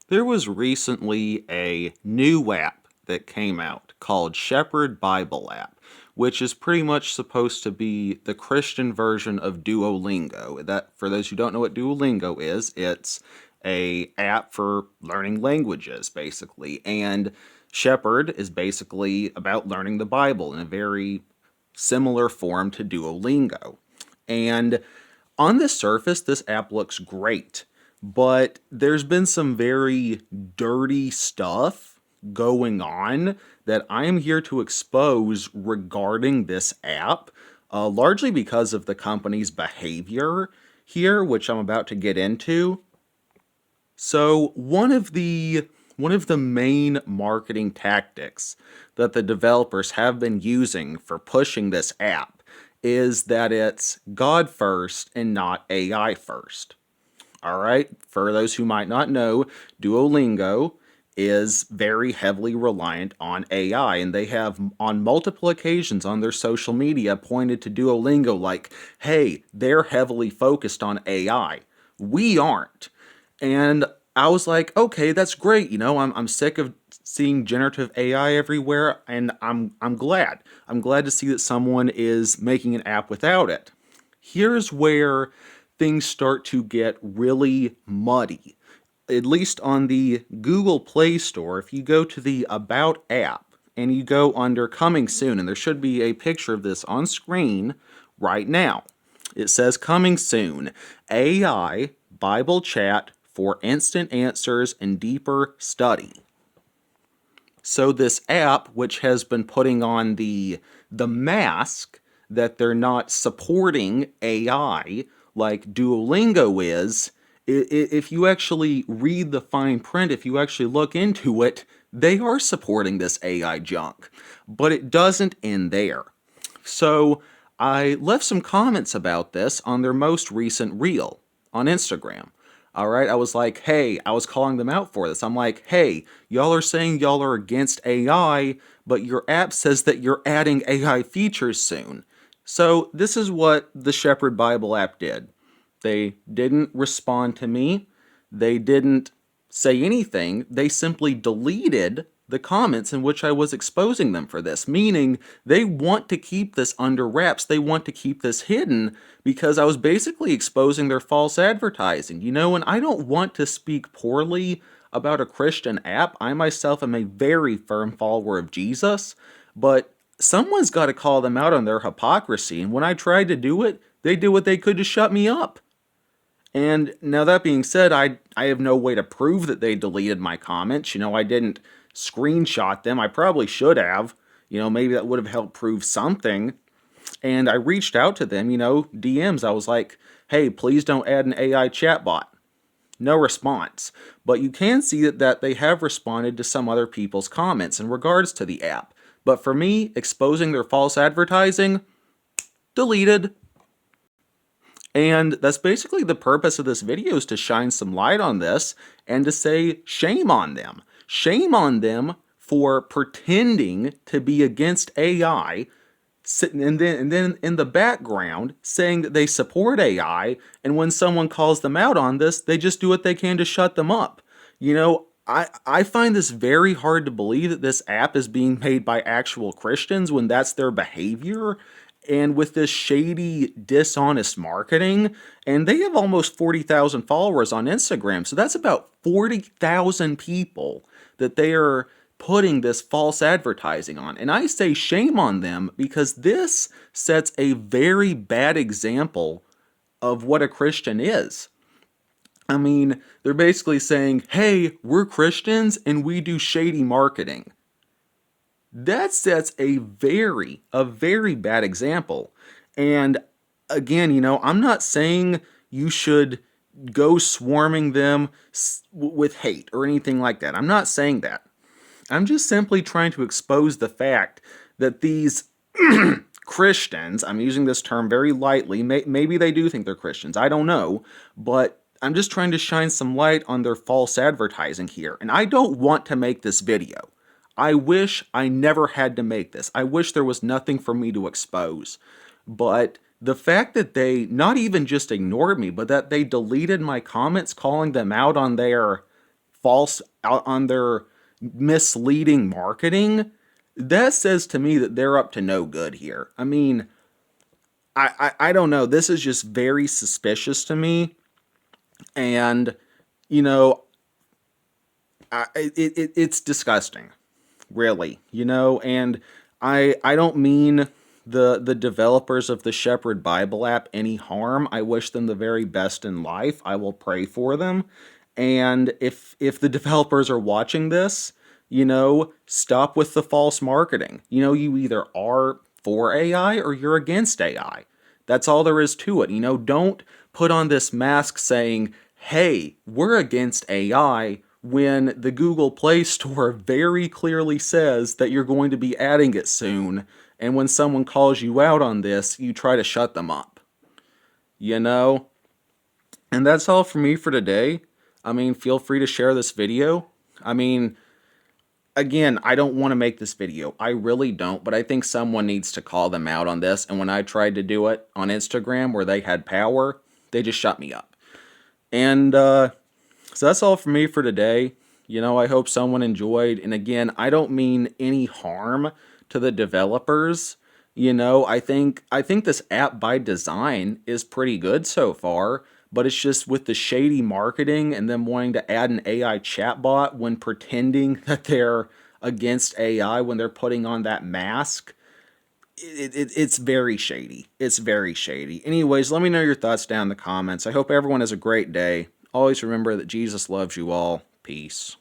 There was recently a new app that came out called Shepard Bible app, which is pretty much supposed to be the Christian version of Duolingo. That, for those who don't know what Duolingo is, it's a app for learning languages basically. And Shepard is basically about learning the Bible in a very similar form to Duolingo. And on the surface, this app looks great, but there's been some very dirty stuff going on that I am here to expose regarding this app, largely because of the company's behavior here, which I'm about to get into. So one of the main marketing tactics that the developers have been using for pushing this app is that it's God first and not AI first. All right, for those who might not know, Duolingo is very heavily reliant on AI, and they have on multiple occasions on their social media pointed to Duolingo like, hey, they're heavily focused on AI. We aren't. And I was like, okay, that's great. I'm sick of seeing generative AI everywhere, and I'm glad. I'm glad to see that someone is making an app without it. Here's where things start to get really muddy. At least on the Google Play Store, if you go to the About app and you go under Coming Soon, and there should be a picture of this on screen right now. It says Coming Soon, AI Bible Chat for instant answers and deeper study. So this app, which has been putting on the mask that they're not supporting AI like Duolingo is, if you actually read the fine print, if you actually look into it, they are supporting this AI junk. But it doesn't end there. So I left some comments about this on their most recent reel on Instagram. All right, I was like, hey, I was calling them out for this. I'm like, hey, y'all are saying y'all are against AI, but your app says that you're adding AI features soon. So this is what the Shepard Bible app did. They didn't respond to me. They didn't say anything. They simply deleted the comments in which I was exposing them for this, meaning they want to keep this under wraps. They want to keep this hidden because I was basically exposing their false advertising. And I don't want to speak poorly about a Christian app. I myself am a very firm follower of Jesus, but someone's got to call them out on their hypocrisy. And when I tried to do it, they did what they could to shut me up. And now that being said, I have no way to prove that they deleted my comments. I didn't screenshot them. I probably should have. Maybe that would have helped prove something. And I reached out to them, DMs. I was like, hey, please don't add an AI chatbot. No response. But you can see that they have responded to some other people's comments in regards to the app. But for me, exposing their false advertising, deleted. And that's basically the purpose of this video, is to shine some light on this and to say shame on them. Shame on them for pretending to be against AI, and then in the background saying that they support AI, and when someone calls them out on this, they just do what they can to shut them up. I find this very hard to believe that this app is being made by actual Christians when that's their behavior. And with this shady, dishonest marketing, and they have almost 40,000 followers on Instagram, so that's about 40,000 people that they are putting this false advertising on. And I say shame on them because this sets a very bad example of what a Christian is. I mean, they're basically saying, hey, we're Christians and we do shady marketing. That sets a very bad example. And again, I'm not saying you should go swarming them with hate or anything like that. I'm not saying that. I'm just simply trying to expose the fact that these Christians, I'm using this term very lightly, maybe they do think they're Christians, I don't know, but I'm just trying to shine some light on their false advertising here. And I don't want to make this video. I wish I never had to make this. I wish there was nothing for me to expose. But the fact that they not even just ignored me, but that they deleted my comments calling them out on their false on their misleading marketing, that says to me that they're up to no good here. I mean, I don't know. This is just very suspicious to me. And, you know, it's disgusting, really, and I don't mean the developers of the Shepard Bible app any harm. I wish them the very best in life. I will pray for them. And if the developers are watching this, stop with the false marketing. You either are for AI or you're against AI. That's all there is to it. Don't put on this mask saying, hey, we're against AI, when the Google Play Store very clearly says that you're going to be adding it soon. And when someone calls you out on this, you try to shut them up. You know? And that's all for me for today. I mean, feel free to share this video. I mean, again, I don't want to make this video. I really don't, but I think someone needs to call them out on this. And when I tried to do it on Instagram where they had power, they just shut me up. And so that's all for me for today. I hope someone enjoyed. And again, I don't mean any harm to the developers. I think this app by design is pretty good so far, but it's just with the shady marketing and them wanting to add an AI chatbot when pretending that they're against AI when they're putting on that mask. It's very shady. It's very shady. Anyways, let me know your thoughts down in the comments. I hope everyone has a great day. Always remember that Jesus loves you all. Peace.